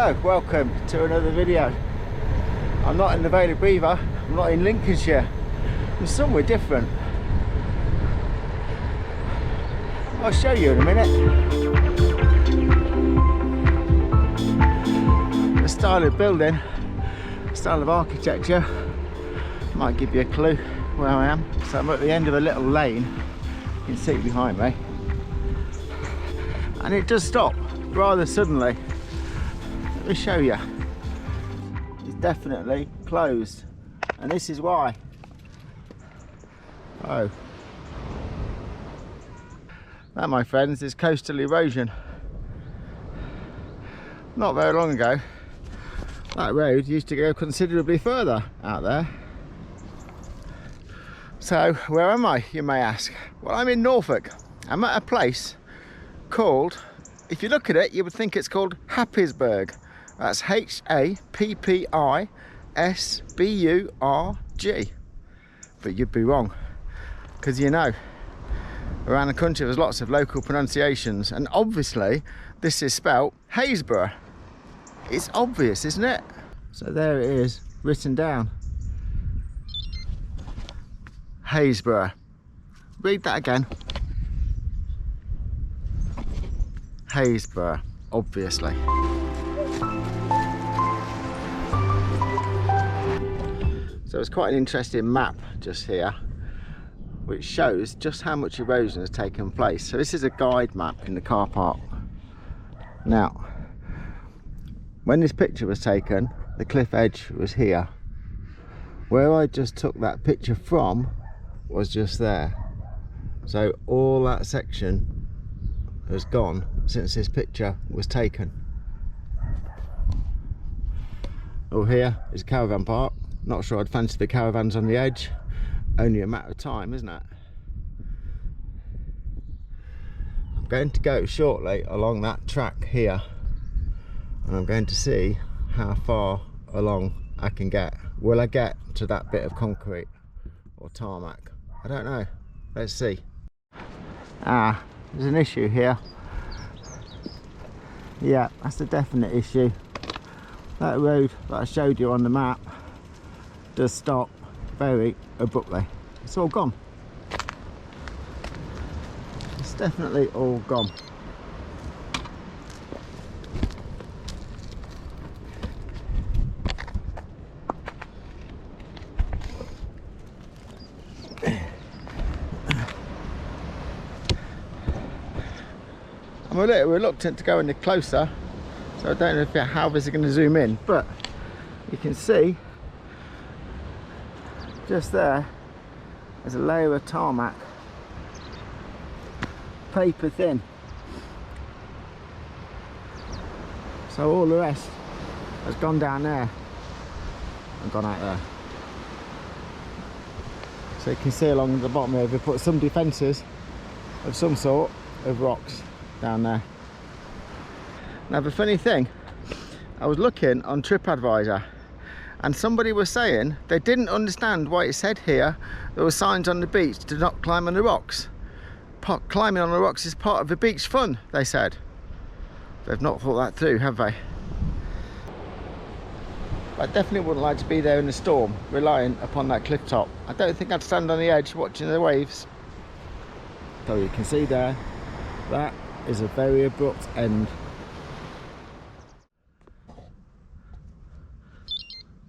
Hello, welcome to another video. I'm not in the Vale of Belvoir, I'm not in Lincolnshire, I'm somewhere different. I'll show you in a minute. The style of building, style of architecture might give you a clue where I am. So I'm at the end of a little lane, you can see behind me, and it does stop rather suddenly. Let me show you. It's definitely closed, and this is why. Oh, that, my friends, is coastal erosion. Not very long ago, that road used to go considerably further out there. So where am I, you may ask? Well, I'm in Norfolk. I'm at a place called, if you look at it, you would think it's called Happisburgh. That's H-A-P-P-I-S-B-U-R-G. But you'd be wrong, because you know, around the country there's lots of local pronunciations, and obviously this is spelt Happisburgh. It's obvious, isn't it? So there it is, written down. Happisburgh. Read that again. Happisburgh, obviously. So it's quite an interesting map just here, which shows just how much erosion has taken place. So this is a guide map in the car park. Now, when this picture was taken, the cliff edge was here. Where I just took that picture from was just there. So all that section has gone since this picture was taken. Oh, here is a caravan park. Not sure I'd fancy the caravans on the edge. Only a matter of time, isn't it? I'm going to go shortly along that track here, and I'm going to see how far along I can get. Will I get to that bit of concrete or tarmac? I don't know. Let's see. Ah, there's an issue here. Yeah, that's a definite issue. That road that I showed you on the map does stop very abruptly. It's all gone. It's definitely all gone. I'm a little reluctant to go any closer, so I don't know how this is going to zoom in, but you can see just there's a layer of tarmac, paper thin. So all the rest has gone down there and gone out there. So you can see along the bottom here, we put some defences of some sort of rocks down there. Now the funny thing, I was looking on TripAdvisor, and somebody was saying they didn't understand why it said here there were signs on the beach to not climb on the rocks. Climbing on the rocks is part of the beach fun, they said. They've not thought that through, have they? I definitely wouldn't like to be there in the storm, relying upon that cliff top. I don't think I'd stand on the edge watching the waves. So you can see there, that is a very abrupt end.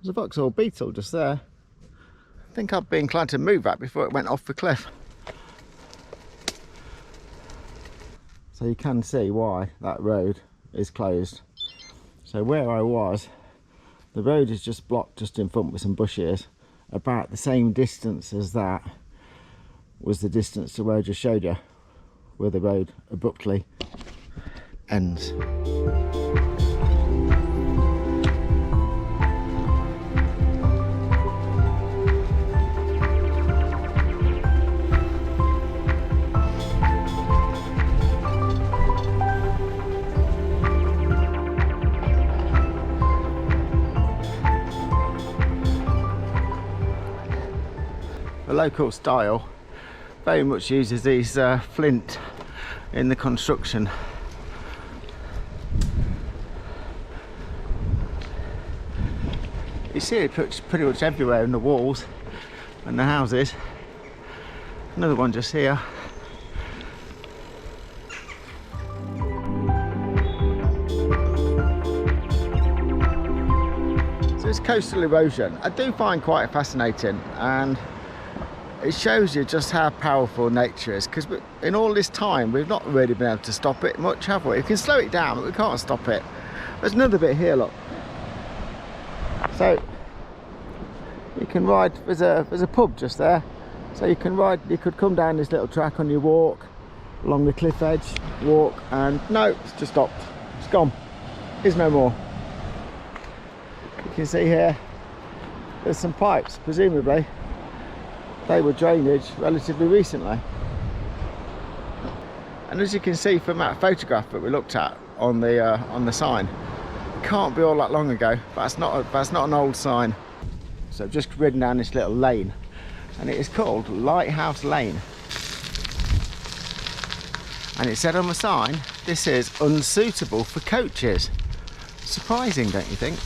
There's a Vauxhall Beetle just there. I think I'd be inclined to move that before it went off the cliff. So you can see why that road is closed. So where I was, the road is just blocked just in front with some bushes. About the same distance as that was the distance to where I just showed you, where the road abruptly ends. The local style very much uses these flint in the construction. You see it pretty much everywhere in the walls and the houses. Another one just here. So it's coastal erosion. I do find quite fascinating, and it shows you just how powerful nature is, because in all this time we've not really been able to stop it much, have we? We can slow it down, but we can't stop it. There's another bit here, look. So you can ride, there's a pub just there, so you can ride, you could come down this little track on your walk along the cliff edge, walk, and no, it's just stopped, it's gone, there's no more. You can see here there's some pipes, presumably they were drainage relatively recently. And as you can see from that photograph that we looked at on the sign, it can't be all that long ago. That's not an old sign. So I've just ridden down this little lane, and it is called Lighthouse Lane. And it said on the sign, this is unsuitable for coaches. Surprising, don't you think?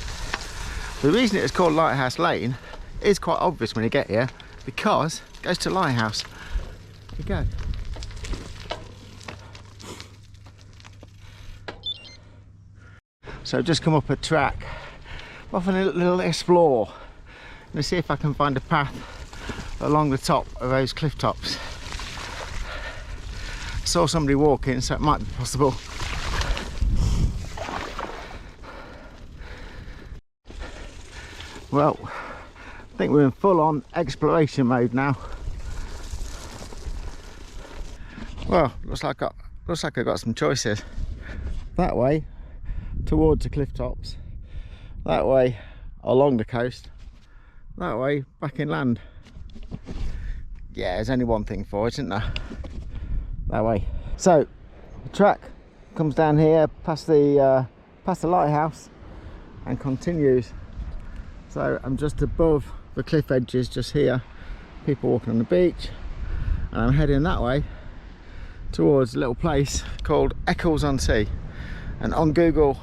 The reason it is called Lighthouse Lane is quite obvious when you get here, because it goes to Lighthouse. Here we go. So I've just come up a track. I'm off on a little explore. I'm going to see if I can find a path along the top of those cliff tops. I saw somebody walking, so it might be possible. Well, I think we're in full-on exploration mode now. Well, looks like I've got some choices. That way towards the cliff tops, that way along the coast, that way back inland. Yeah, there's only one thing for it, isn't there? That way. So the track comes down here past the lighthouse and continues. So I'm just above the cliff edges just here, people walking on the beach, and I'm heading that way towards a little place called Eccles-on-Sea, and on Google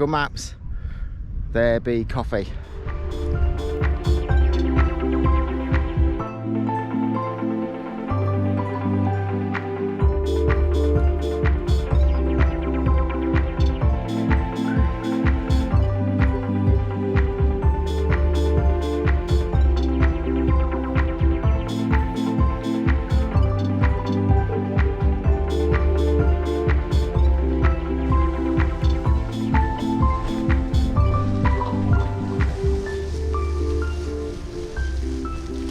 Maps there be coffee.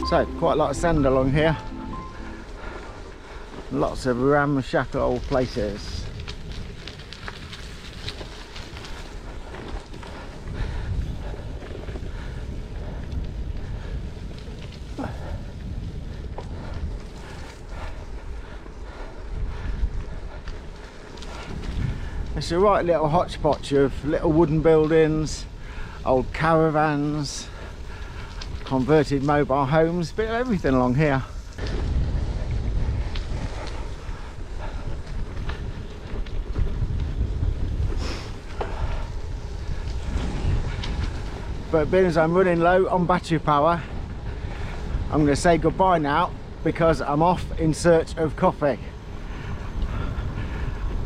So quite a lot of sand along here, lots of ramshackle old places. It's a right little hodgepodge of little wooden buildings, old caravans, converted mobile homes, bit of everything along here. But being as I'm running low on battery power, I'm going to say goodbye now, because I'm off in search of coffee.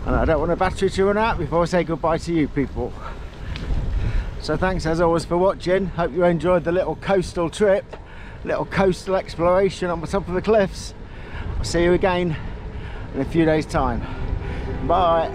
And I don't want a battery to run out before I say goodbye to you people. So thanks as always for watching. Hope you enjoyed the little coastal trip, little coastal exploration on the top of the cliffs. I'll see you again in a few days' time. Bye.